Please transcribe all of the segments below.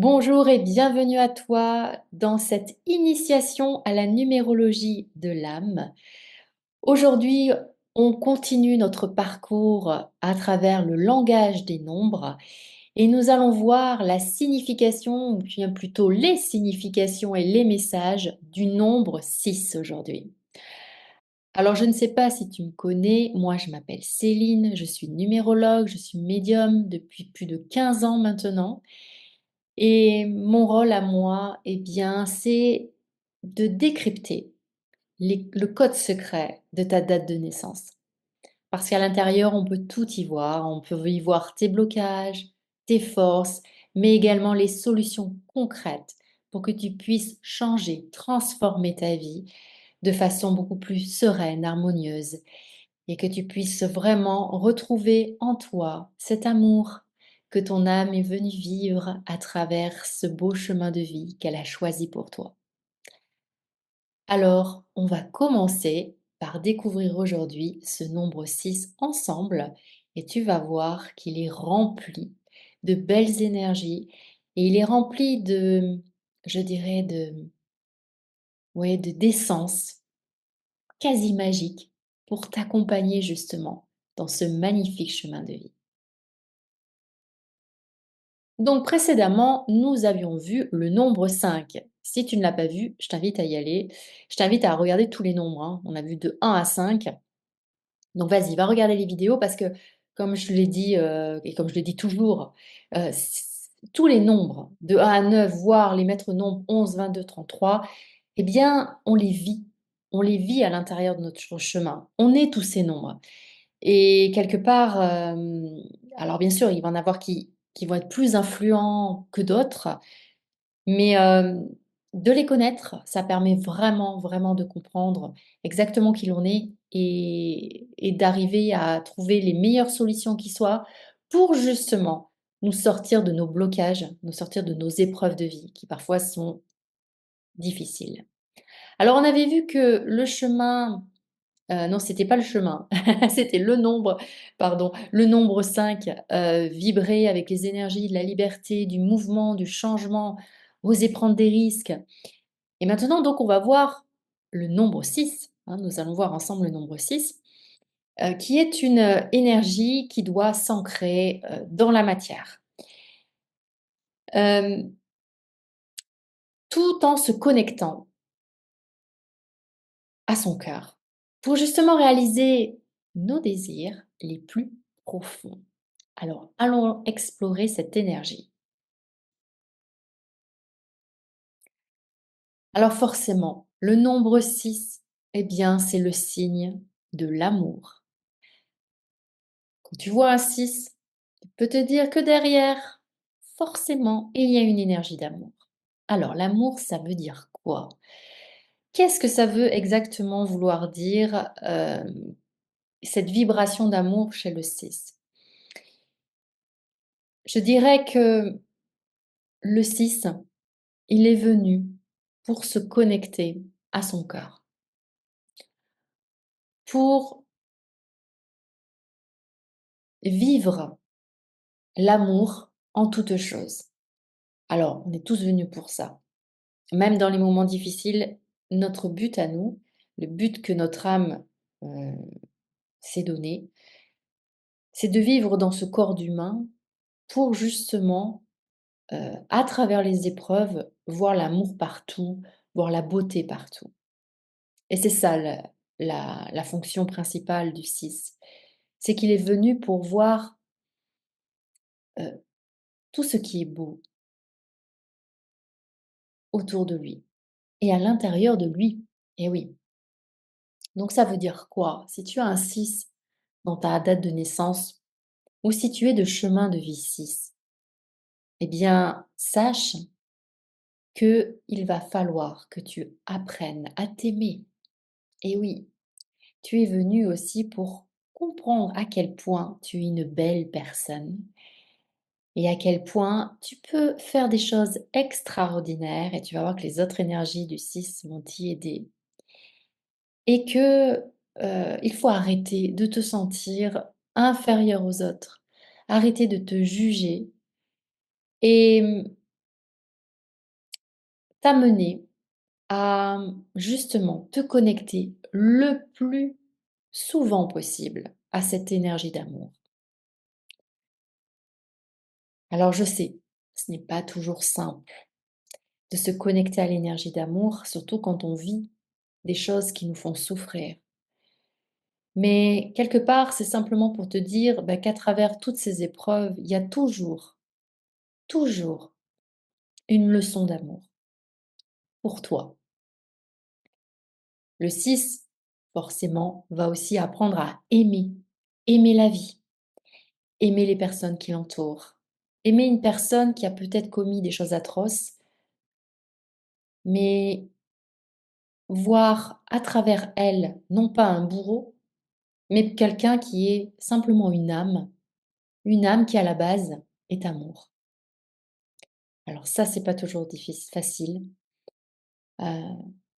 Bonjour et bienvenue à toi dans cette initiation à la numérologie de l'âme. Aujourd'hui, on continue notre parcours à travers le langage des nombres et nous allons voir la signification, ou bien plutôt les significations et les messages du nombre 6 aujourd'hui. Alors, je ne sais pas si tu me connais, moi je m'appelle Céline, je suis numérologue, je suis médium depuis plus de 15 ans maintenant. Et mon rôle à moi, eh bien, c'est de décrypter le code secret de ta date de naissance. Parce qu'à l'intérieur, on peut tout y voir. On peut y voir tes blocages, tes forces, mais également les solutions concrètes pour que tu puisses changer, transformer ta vie de façon beaucoup plus sereine, harmonieuse et que tu puisses vraiment retrouver en toi cet amour que ton âme est venue vivre à travers ce beau chemin de vie qu'elle a choisi pour toi. Alors, on va commencer par découvrir aujourd'hui ce nombre 6 ensemble et tu vas voir qu'il est rempli de belles énergies et il est rempli de, je dirais, ouais, d'essence quasi magique pour t'accompagner justement dans ce magnifique chemin de vie. Donc précédemment, nous avions vu le nombre 5. Si tu ne l'as pas vu, je t'invite à y aller. Je t'invite à regarder tous les nombres, hein. On a vu de 1 à 5. Donc vas-y, va regarder les vidéos parce que comme je l'ai dit, et comme je le dis toujours, tous les nombres de 1 à 9, voire les maîtres nombres 11, 22, 33, eh bien, on les vit. On les vit à l'intérieur de notre chemin. On est tous ces nombres. Et quelque part, alors bien sûr, il va y en avoir qui vont être plus influents que d'autres, mais de les connaître, ça permet vraiment, vraiment de comprendre exactement qui l'on est et d'arriver à trouver les meilleures solutions qui soient pour justement nous sortir de nos blocages, nous sortir de nos épreuves de vie qui parfois sont difficiles. Alors on avait vu que le chemin non, c'était pas le chemin, c'était le nombre, pardon, le nombre 5 vibrer avec les énergies de la liberté, du mouvement, du changement, oser prendre des risques. Et maintenant donc on va voir le nombre 6. Hein, nous allons voir ensemble le nombre 6, qui est une, énergie qui doit s'ancrer, dans la matière. Hem, Tout en se connectant à son cœur, pour justement réaliser nos désirs les plus profonds. Alors, allons explorer cette énergie. Alors forcément, le nombre 6, eh bien, c'est le signe de l'amour. Quand tu vois un 6, tu peux te dire que derrière, forcément, il y a une énergie d'amour. Alors, l'amour, ça veut dire quoi? Qu'est-ce que ça veut exactement vouloir dire, cette vibration d'amour chez le 6? Je dirais que le 6, il est venu pour se connecter à son cœur, pour vivre l'amour en toutes choses. Alors, on est tous venus pour ça. Même dans les moments difficiles, notre but à nous, le but que notre âme euh, s'est donné, c'est de vivre dans ce corps d'humain pour justement, à travers les épreuves, voir l'amour partout, voir la beauté partout. Et c'est ça la fonction principale du 6. C'est qu'il est venu pour voir tout ce qui est beau autour de lui et à l'intérieur de lui. Et oui. Donc ça veut dire quoi? Si tu as un 6 dans ta date de naissance ou si tu es de chemin de vie 6, eh bien, sache que il va falloir que tu apprennes à t'aimer. Et oui, tu es venu aussi pour comprendre à quel point tu es une belle personne et à quel point tu peux faire des choses extraordinaires et tu vas voir que les autres énergies du 6 vont t'y aider. Et que, il faut arrêter de te sentir inférieur aux autres. Arrêter de te juger et t'amener à, justement te connecter le plus souvent possible à cette énergie d'amour. Alors je sais, ce n'est pas toujours simple de se connecter à l'énergie d'amour, surtout quand on vit des choses qui nous font souffrir. Mais quelque part, c'est simplement pour te dire bah, qu'à travers toutes ces épreuves, il y a toujours, toujours une leçon d'amour pour toi. Le 6, forcément, va aussi apprendre à aimer, aimer la vie, aimer les personnes qui l'entourent, aimer une personne qui a peut-être commis des choses atroces, mais voir à travers elle, non pas un bourreau, mais quelqu'un qui est simplement une âme qui à la base est amour. Alors ça, c'est pas toujours facile.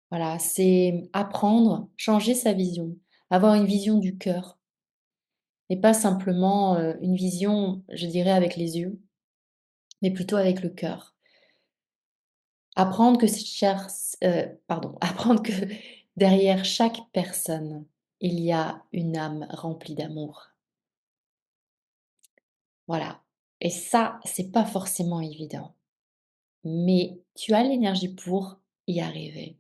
Voilà, c'est apprendre, changer sa vision, avoir une vision du cœur et pas simplement une vision, je dirais, avec les yeux, mais plutôt avec le cœur. Apprendre que apprendre que derrière chaque personne, il y a une âme remplie d'amour. Voilà. Et ça, c'est pas forcément évident, mais tu as l'énergie pour y arriver.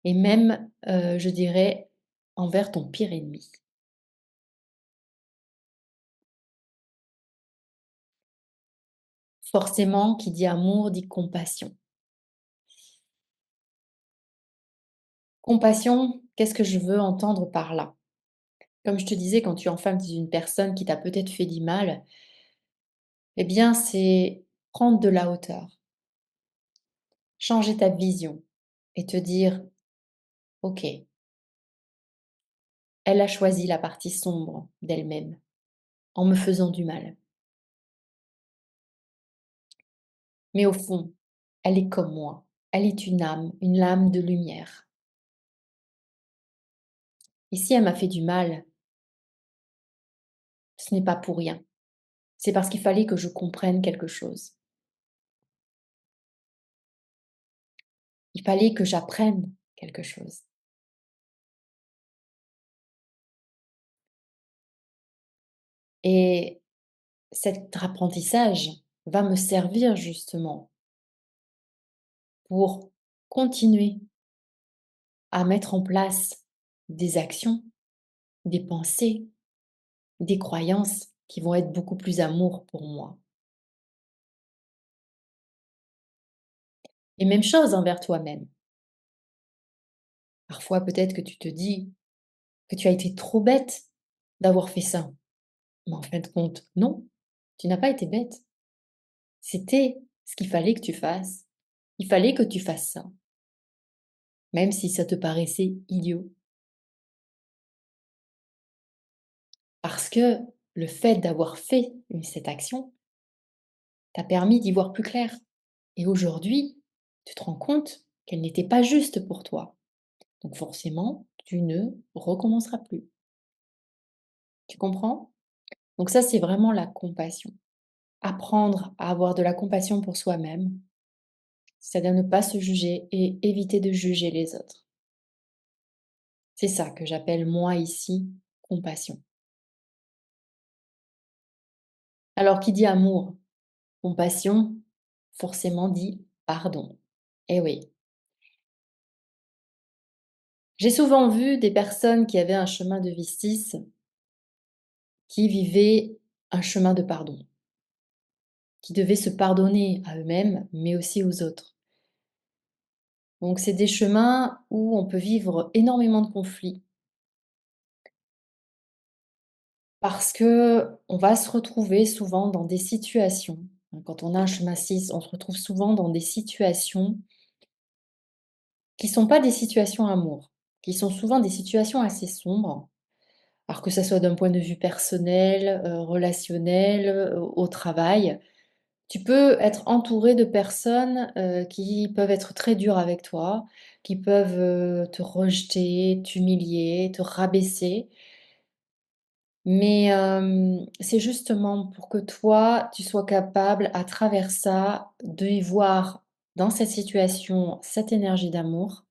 Et même, je dirais, envers ton pire ennemi. Forcément, qui dit amour dit compassion. Compassion, qu'est-ce que je veux entendre par là? Comme je te disais, quand tu es en face d'une personne qui t'a peut-être fait du mal, eh bien, c'est prendre de la hauteur, changer ta vision et te dire: «OK, elle a choisi la partie sombre d'elle-même en me faisant du mal. Mais au fond, elle est comme moi. Elle est une âme de lumière. Et si elle m'a fait du mal, ce n'est pas pour rien. C'est parce qu'il fallait que je comprenne quelque chose. Il fallait que j'apprenne quelque chose. Et cet apprentissage va me servir justement pour continuer à mettre en place des actions, des pensées, des croyances qui vont être beaucoup plus amour pour moi. Et même chose envers toi-même. Parfois, peut-être que tu te dis que tu as été trop bête d'avoir fait ça. Mais en fin de compte, non, tu n'as pas été bête. C'était ce qu'il fallait que tu fasses. Il fallait que tu fasses ça, même si ça te paraissait idiot. Parce que le fait d'avoir fait cette action t'a permis d'y voir plus clair. Et aujourd'hui, tu te rends compte qu'elle n'était pas juste pour toi. Donc forcément, tu ne recommenceras plus. Tu comprends? Donc ça, c'est vraiment la compassion. Apprendre à avoir de la compassion pour soi-même, c'est-à-dire ne pas se juger et éviter de juger les autres. C'est ça que j'appelle moi ici compassion. Alors qui dit amour, compassion, forcément dit pardon. Eh oui. J'ai souvent vu des personnes qui avaient un chemin de vie 6 qui vivaient un chemin de pardon, qui devaient se pardonner à eux-mêmes, mais aussi aux autres. Donc c'est des chemins où on peut vivre énormément de conflits parce que on va se retrouver souvent dans des situations, hein, quand on a un chemin 6, on se retrouve souvent dans des situations qui sont pas des situations amour, qui sont souvent des situations assez sombres. Alors que ça soit d'un point de vue personnel, relationnel, au travail. Tu peux être entouré de personnes, qui peuvent être très dures avec toi, qui peuvent, te rejeter, t'humilier, te rabaisser. Mais, c'est justement pour que toi, tu sois capable à travers ça, de y voir dans cette situation cette énergie d'amour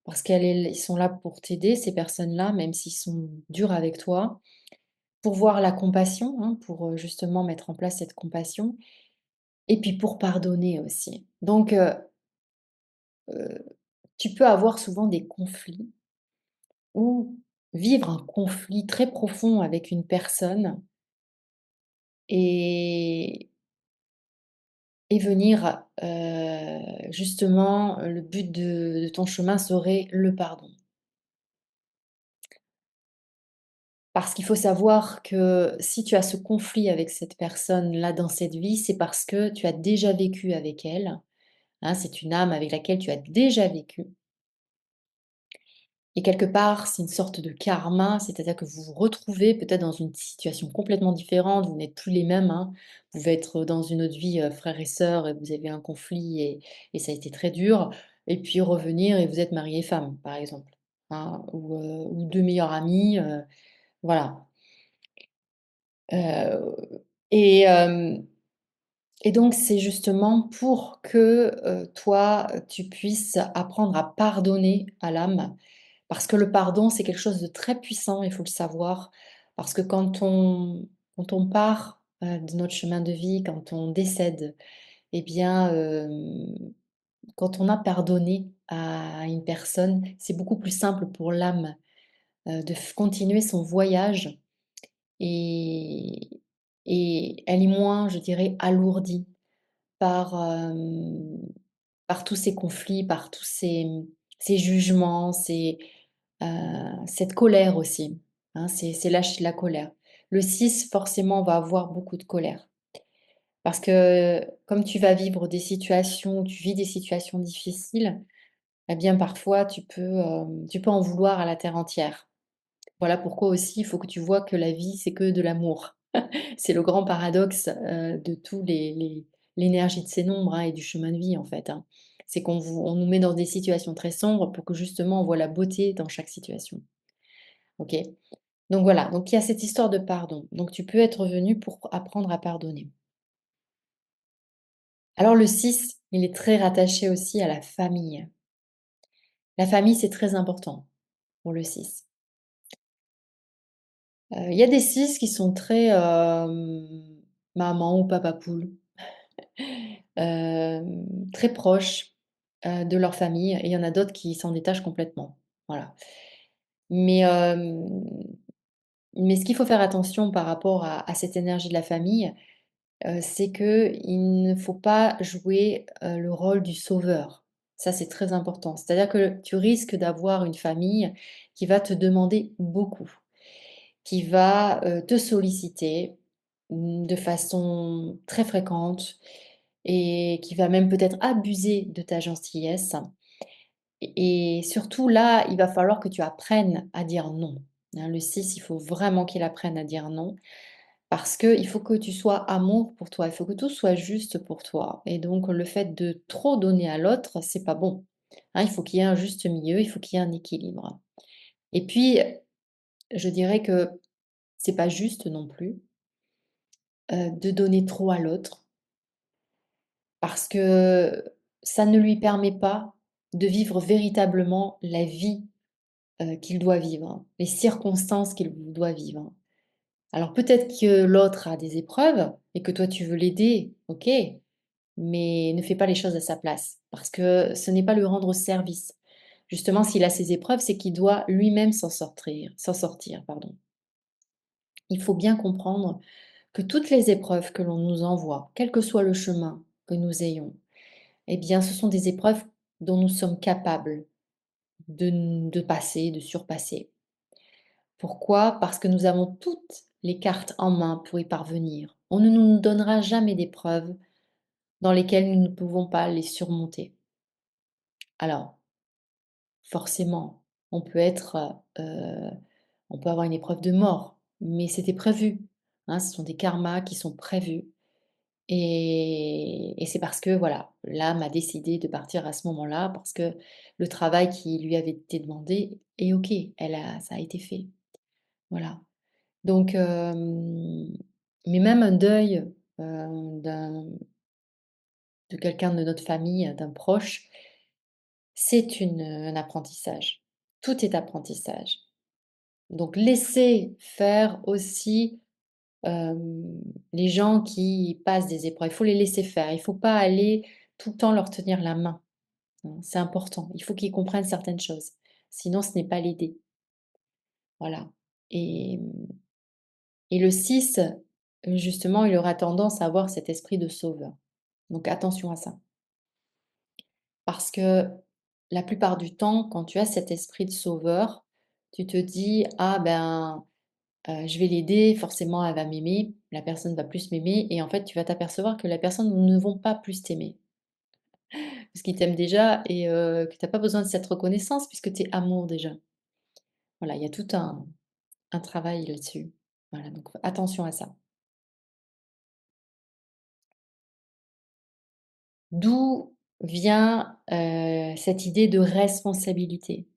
parce ils sont là pour t'aider, ces personnes-là, même s'ils sont durs avec toi, pour voir la compassion, hein, pour justement mettre en place cette compassion et puis pour pardonner aussi. Donc, heu, tu peux avoir souvent des conflits ou vivre un conflit très profond avec une personne et venir, justement, le but de ton chemin serait le pardon. Parce qu'il faut savoir que si tu as ce conflit avec cette personne-là dans cette vie, c'est parce que tu as déjà vécu avec elle, hein, c'est une âme avec laquelle tu as déjà vécu et quelque part, c'est une sorte de karma, c'est-à-dire que vous vous retrouvez peut-être dans une situation complètement différente, vous n'êtes plus les mêmes, hein. Vous pouvez être dans une autre vie, frères et sœurs et vous avez un conflit et ça a été très dur et puis revenir et vous êtes mari et femme, par exemple, hein, ou 2 meilleurs amis, voilà. Heu et hem Et donc, c'est justement pour que, toi, tu puisses apprendre à pardonner à l'âme. Parce que le pardon, c'est quelque chose de très puissant, il faut le savoir. Parce que quand on part, de notre chemin de vie, quand on décède, eh bien, quand on a pardonné à une personne, c'est beaucoup plus simple pour l'âme, de f continuer son voyage et elle est moins, je dirais, alourdie par, par tous ces conflits, par tous ces jugements, cette colère aussi, hein, c'est lâcher la colère. Le 6 forcément va avoir beaucoup de colère parce que comme tu vas vivre des situations tu vis des situations difficiles, eh bien parfois tu peux en vouloir à la terre entière. Voilà pourquoi aussi il faut que tu vois que la vie c'est que de l'amour. C'est le grand paradoxe, de tous les l'énergie de ces nombres, hein, et du chemin de vie, en fait, hein. C'est on nous met dans des situations très sombres pour que justement on voit la beauté dans chaque situation. OK? Donc voilà, donc il y a cette histoire de pardon. Donc tu peux être venu pour apprendre à pardonner. Alors le 6, il est très rattaché aussi à la famille. La famille, c'est très important pour le 6. Il y a des 6 qui sont très, maman ou papa poule. Très proches, de leur famille et il y en a d'autres qui s'en détachent complètement. Voilà. Mais, ce qu'il faut faire attention par rapport à cette énergie de la famille, c'est qu'il ne faut pas jouer, le rôle du sauveur. Ça, c'est très important. C'est-à-dire que tu risques d'avoir une famille qui va te demander beaucoup, qui va, te solliciter, de façon très fréquente et qui va même peut-être abuser de ta gentillesse et surtout là, il va falloir que tu apprennes à dire non. Hein, le 6, il faut vraiment qu'il apprenne à dire non parce qu'il faut que tu sois amour pour toi, il faut que tout soit juste pour toi et donc le fait de trop donner à l'autre, c'est pas bon. Hein, il faut qu'il y ait un juste milieu, il faut qu'il y ait un équilibre et puis, je dirais que c'est pas juste non plus, de donner trop à l'autre parce que ça ne lui permet pas de vivre véritablement la vie, qu'il doit vivre, les circonstances qu'il doit vivre. Alors peut-être que l'autre a des épreuves et que toi tu veux l'aider, OK, mais ne fais pas les choses à sa place parce que ce n'est pas lui rendre service. Justement, s'il a ses épreuves, c'est qu'il doit lui-même s'en sortir, pardon. Il faut bien comprendre que toutes les épreuves que l'on nous envoie, quel que soit le chemin que nous ayons, eh bien, ce sont des épreuves dont nous sommes capables de passer, de surpasser. Pourquoi? Parce que nous avons toutes les cartes en main pour y parvenir. On ne nous donnera jamais d'épreuves dans lesquelles nous ne pouvons pas les surmonter. Alors, forcément, on peut être, on peut avoir une épreuve de mort, mais c'était prévu, hein, ce sont des karmas qui sont prévus et c'est parce que, voilà, l'âme a décidé de partir à ce moment-là, parce que le travail qui lui avait été demandé est OK, ça a été fait, voilà. Donc, mais même un deuil, d'un de quelqu'un de notre famille, d'un proche, c'est un apprentissage. Tout est apprentissage. Donc laisser faire aussi, les gens qui passent des épreuves. Il faut les laisser faire. Il faut pas aller tout le temps leur tenir la main, hein. C'est important. Il faut qu'ils comprennent certaines choses. Sinon ce n'est pas l'aider. Voilà et et le 6, justement, il aura tendance à avoir cet esprit de sauveur. Donc attention à ça. Parce que la plupart du temps, quand tu as cet esprit de sauveur, tu te dis: «Ah ben, je vais l'aider, forcément elle va m'aimer, la personne va plus m'aimer» et en fait, tu vas t'apercevoir que la personne ne vont pas plus t'aimer. Parce qu'ils t'aiment déjà et que tu as pas besoin de cette reconnaissance puisque tu es amour déjà. Voilà, il y a tout un travail là-dessus. Voilà, donc attention à ça. D'où vient, cette idée de responsabilité?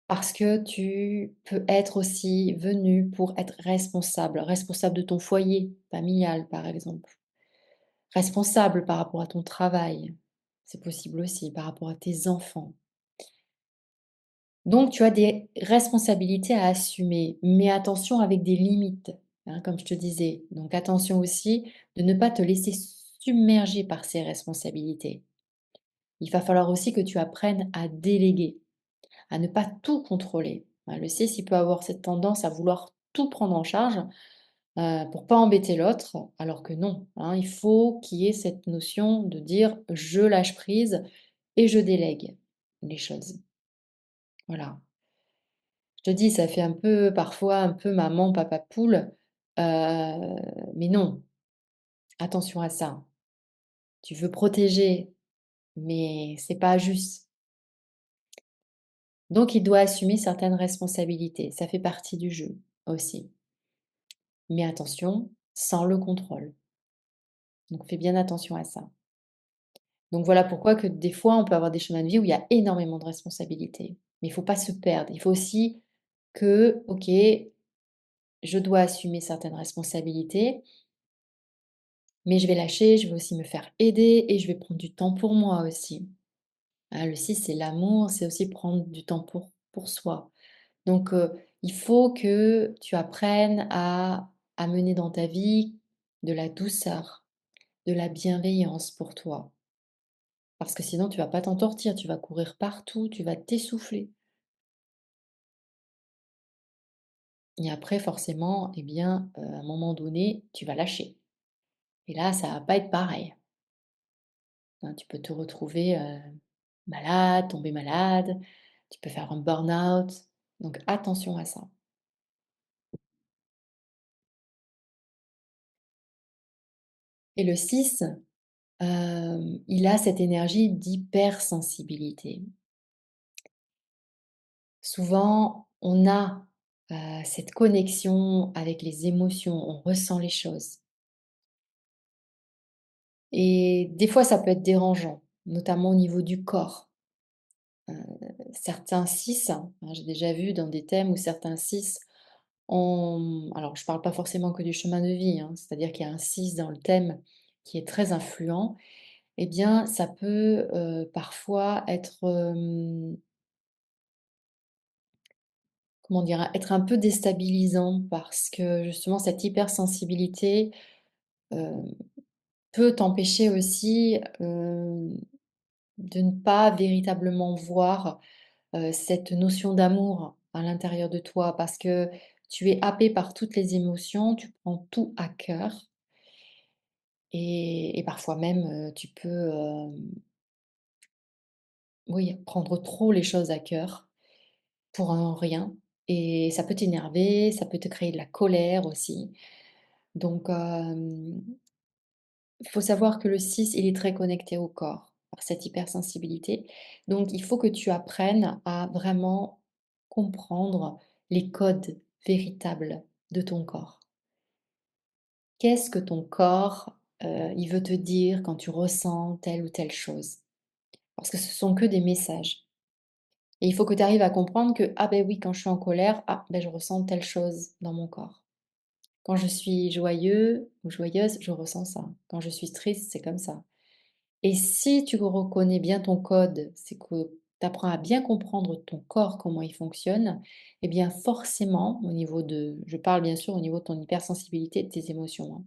Parce que tu peux être aussi venu pour être responsable, responsable de ton foyer familial, par exemple. Responsable par rapport à ton travail, c'est possible aussi, par rapport à tes enfants. Donc tu as des responsabilités à assumer, mais attention avec des limites, hein, comme je te disais. Donc attention aussi de ne pas te laisser submerger par ces responsabilités. Il va falloir aussi que tu apprennes à déléguer, à ne pas tout contrôler. Hein, le 6, il peut avoir cette tendance à vouloir tout prendre en charge pour pas embêter l'autre, alors que non, hein, il faut qu'il y ait cette notion de dire je lâche prise et je délègue les choses. Voilà. Je te dis, ça fait un peu parfois un peu maman, papa poule, mais non, attention à ça. Tu veux protéger, mais c'est pas juste. Donc il doit assumer certaines responsabilités, ça fait partie du jeu aussi. Mais attention, sans le contrôle. Donc fais bien attention à ça. Donc voilà pourquoi que des fois, on peut avoir des chemins de vie où il y a énormément de responsabilités. Mais il faut pas se perdre. Il faut aussi que, OK, je dois assumer certaines responsabilités, mais je vais lâcher, je vais aussi me faire aider et je vais prendre du temps pour moi aussi. Ah, le 6, c'est l'amour, c'est aussi prendre du temps pour soi. Donc, il faut que tu apprennes à mener dans ta vie de la douceur, de la bienveillance pour toi. Parce que sinon, tu vas pas t'en sortir, tu vas courir partout, tu vas t'essouffler. Et après, forcément, eh bien, à un moment donné, tu vas lâcher. Et là, ça va pas être pareil. Hein, tu peux te retrouver malade, tomber malade, tu peux faire un burn-out. Donc attention à ça. Et le 6, il a cette énergie d'hypersensibilité. Souvent, on a cette connexion avec les émotions, on ressent les choses. Et des fois, ça peut être dérangeant, notamment au niveau du corps. Certains 6, hein, j'ai déjà vu dans des thèmes où certains 6 ont alors je ne parle pas forcément que du chemin de vie, hein, c'est-à-dire qu'il y a un 6 dans le thème qui est très influent, eh bien ça peut, parfois être, comment dire? Être un peu déstabilisant parce que justement cette hypersensibilité, heu, peut t'empêcher aussi, de ne pas véritablement voir cette notion d'amour à l'intérieur de toi parce que tu es happé par toutes les émotions, tu prends tout à cœur et parfois même, tu peux, oui, prendre trop les choses à cœur pour un rien et ça peut t'énerver, ça peut te créer de la colère aussi. Donc il faut savoir que le 6 il est très connecté au corps, par cette hypersensibilité. Donc il faut que tu apprennes à vraiment comprendre les codes véritables de ton corps. Qu'est-ce que ton corps, il veut te dire quand tu ressens telle ou telle chose? Parce que ce sont que des messages et il faut que tu arrives à comprendre que: «Ah ben oui, quand je suis en colère, ah ben je ressens telle chose dans mon corps». Quand je suis joyeux ou joyeuse, je ressens ça. Quand je suis triste, c'est comme ça. Et si tu reconnais bien ton code, c'est que tu apprends à bien comprendre ton corps, comment il fonctionne, eh bien forcément, au niveau de, je parle bien sûr au niveau de ton hypersensibilité et de tes émotions, hein,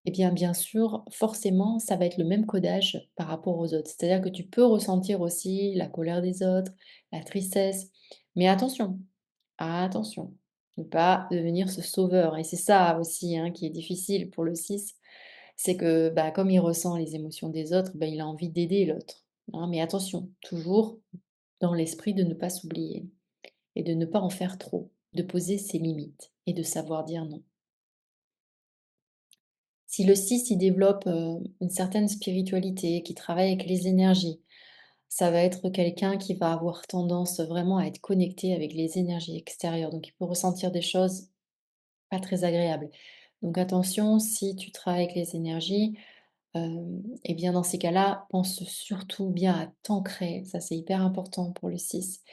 eh bien sûr, forcément, ça va être le même codage par rapport aux autres. C'est-à-dire que tu peux ressentir aussi la colère des autres, la tristesse, mais attention, attention, ne pas devenir ce sauveur. Et c'est ça aussi hein, qui est difficile pour le 6, c'est que bah, comme il ressent les émotions des autres, bah, il a envie d'aider l'autre, hein. Mais attention, toujours dans l'esprit de ne pas s'oublier et de ne pas en faire trop, de poser ses limites et de savoir dire non. Si le 6 il développe une certaine spiritualité, qui travaille avec les énergies, ça va être quelqu'un qui va avoir tendance vraiment à être connecté avec les énergies extérieures. Donc il peut ressentir des choses pas très agréables. Donc attention, si tu travailles avec les énergies, et bien dans ces cas-là, pense surtout bien à t'ancrer, ça c'est hyper important pour le 6,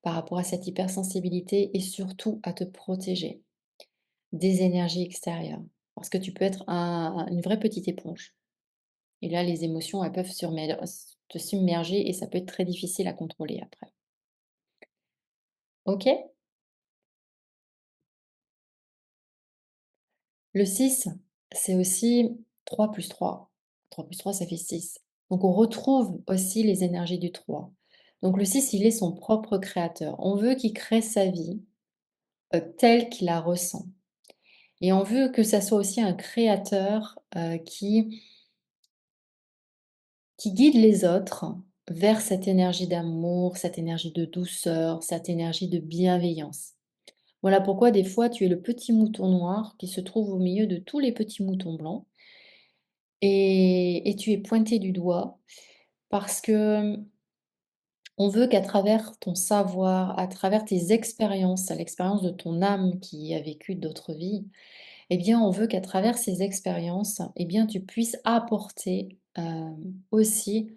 par rapport à cette hypersensibilité et surtout à te protéger des énergies extérieures. Parce que tu peux être une vraie petite éponge. Et là, les émotions, elles peuvent te submerger et ça peut être très difficile à contrôler après. Ok. Le 6, c'est aussi 3 plus 3. 3 plus 3, ça fait 6. Donc on retrouve aussi les énergies du 3. Donc le 6, il est son propre créateur. On veut qu'il crée sa vie telle qu'il la ressent. Et on veut que ça soit aussi un créateur qui guide les autres vers cette énergie d'amour, cette énergie de douceur, cette énergie de bienveillance. Voilà pourquoi des fois tu es le petit mouton noir qui se trouve au milieu de tous les petits moutons blancs et tu es pointé du doigt parce que on veut qu'à travers ton savoir, à travers tes expériences, à l'expérience de ton âme qui a vécu d'autres vies, eh bien on veut qu'à travers ces expériences, eh bien tu puisses apporter aussi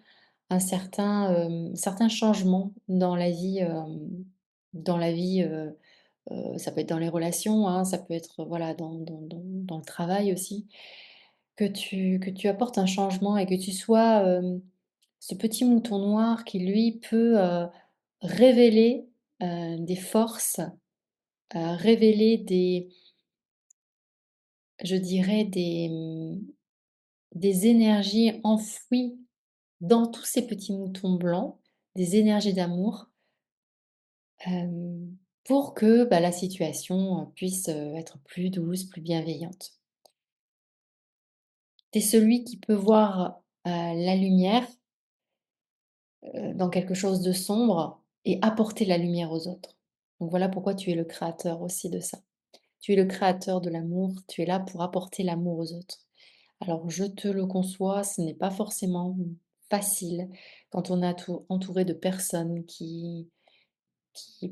certain changement dans la vie, ça peut être dans les relations, hein, ça peut être, voilà, dans le travail aussi. Que tu apportes un changement et que tu sois, ce petit mouton noir qui lui peut, révéler, des forces, révéler je dirais des énergies enfouies dans tous ces petits moutons blancs, des énergies d'amour, pour que, bah, la situation, puisse, être plus douce, plus bienveillante. Tu es celui qui peut voir, la lumière, dans quelque chose de sombre et apporter la lumière aux autres. Donc voilà pourquoi tu es le créateur aussi de ça. Tu es le créateur de l'amour, tu es là pour apporter l'amour aux autres. Alors je te le conçois, ce n'est pas forcément facile quand on est entouré de personnes qui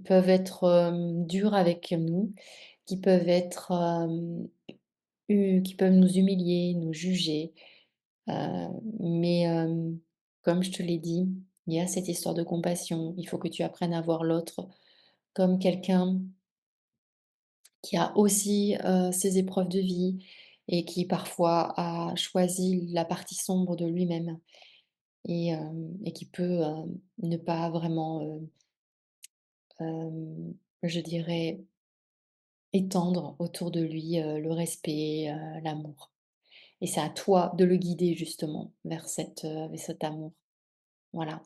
peuvent être, dures avec nous, qui peuvent être, qui peuvent nous humilier, nous juger. Mais comme je te l'ai dit, il y a cette histoire de compassion. Il faut que tu apprennes à voir l'autre comme quelqu'un qui a aussi, ses épreuves de vie et qui parfois a choisi la partie sombre de lui-même et qui peut, ne pas vraiment, je dirais, étendre autour de lui, le respect, l'amour. Et c'est à toi de le guider justement vers cet amour. Voilà.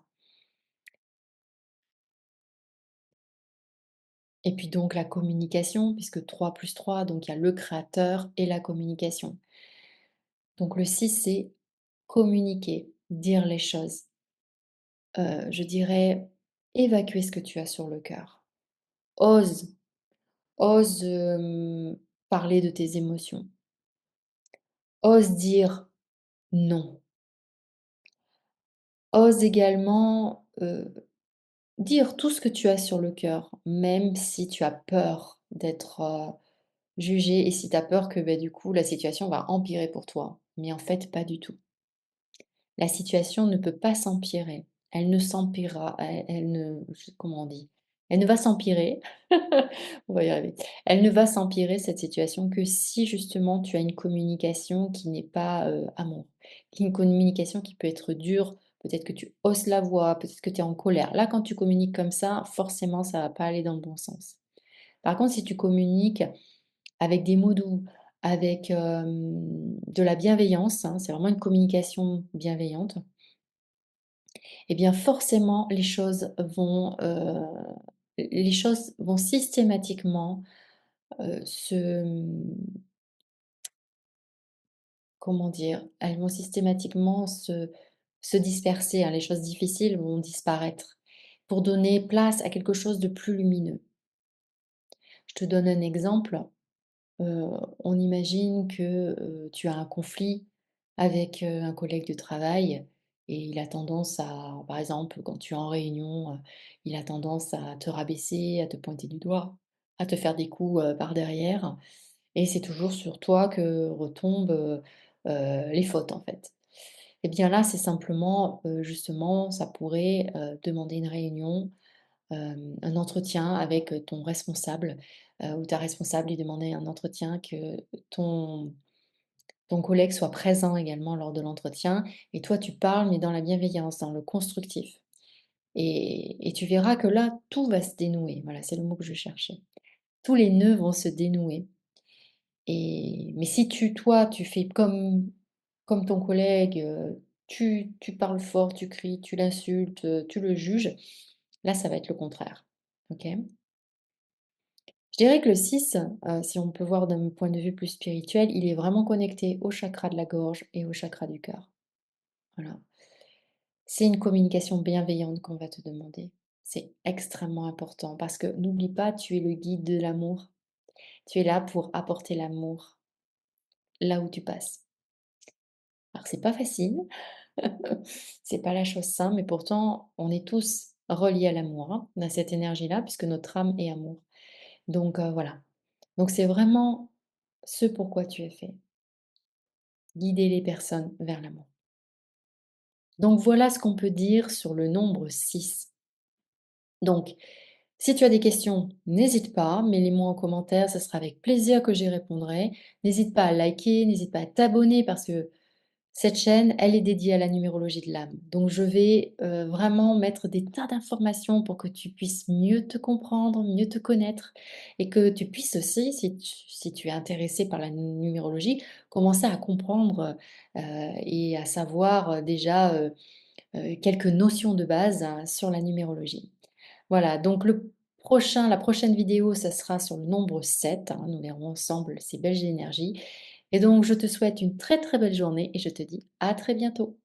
Et puis donc la communication, puisque 3 plus 3, donc il y a le créateur et la communication. Donc le 6, c'est communiquer, dire les choses. Je dirais évacuer ce que tu as sur le cœur. Ose, ose parler de tes émotions. Ose dire non. Ose également dire tout ce que tu as sur le cœur, même si tu as peur d'être jugé et si tu as peur que bah, du coup la situation va empirer pour toi. Mais en fait, pas du tout. La situation ne peut pas s'empirer. Elle ne s'empirera. Elle ne. Comment on dit? Elle ne va s'empirer, on va y arriver. Elle ne va s'empirer cette situation que si justement tu as une communication qui n'est pas, amour. Une communication qui peut être dure, peut-être que tu hausses la voix, peut-être que tu es en colère. Là, quand tu communiques comme ça, forcément ça va pas aller dans le bon sens. Par contre, si tu communiques avec des mots doux, avec, de la bienveillance, hein, c'est vraiment une communication bienveillante, et bien forcément les choses vont systématiquement, se comment dire? Elles vont systématiquement se disperser, hein, les choses difficiles vont disparaître pour donner place à quelque chose de plus lumineux. Je te donne un exemple. On imagine que, tu as un conflit avec, un collègue de travail et il a tendance à par exemple, quand tu es en réunion, il a tendance à te rabaisser, à te pointer du doigt, à te faire des coups, par derrière et c'est toujours sur toi que retombent, les fautes, en fait. Et bien là, c'est simplement, justement, ça pourrait, demander une réunion, un entretien avec, ton responsable, ou ta responsable lui demander un entretien, que ton ton collègue soit présent également lors de l'entretien et toi tu parles, mais dans la bienveillance, dans le constructif et tu verras que là, tout va se dénouer. Voilà, c'est le mot que je cherchais. Tous les nœuds vont se dénouer et mais si toi, tu fais comme ton collègue, tu parles fort, tu cries, tu l'insultes, tu le juges, là, ça va être le contraire. OK? Je dirais que le 6, si on peut voir d'un point de vue plus spirituel, il est vraiment connecté au chakra de la gorge et au chakra du cœur. Voilà. C'est une communication bienveillante qu'on va te demander. C'est extrêmement important parce que n'oublie pas, tu es le guide de l'amour. Tu es là pour apporter l'amour là où tu passes. Alors c'est pas facile, c'est pas la chose simple, mais pourtant on est tous reliés à l'amour, hein. On a cette énergie-là puisque notre âme est amour. Donc voilà. Donc c'est vraiment ce pourquoi tu es fait. Guider les personnes vers l'amour. Donc voilà ce qu'on peut dire sur le nombre 6. Donc, si tu as des questions, n'hésite pas, mets-les-moi en commentaire, ce sera avec plaisir que j'y répondrai. N'hésite pas à liker, n'hésite pas à t'abonner parce que cette chaîne, elle est dédiée à la numérologie de l'âme. Donc je vais vraiment mettre des tas d'informations pour que tu puisses mieux te comprendre, mieux te connaître et que tu puisses aussi, si tu es intéressé par la numérologie, commencer à comprendre et à savoir déjà quelques notions de base sur la numérologie. Voilà, donc la prochaine vidéo, ça sera sur le nombre 7, hein, nous verrons ensemble ces belles énergies. Et donc, je te souhaite une très très belle journée et je te dis à très bientôt.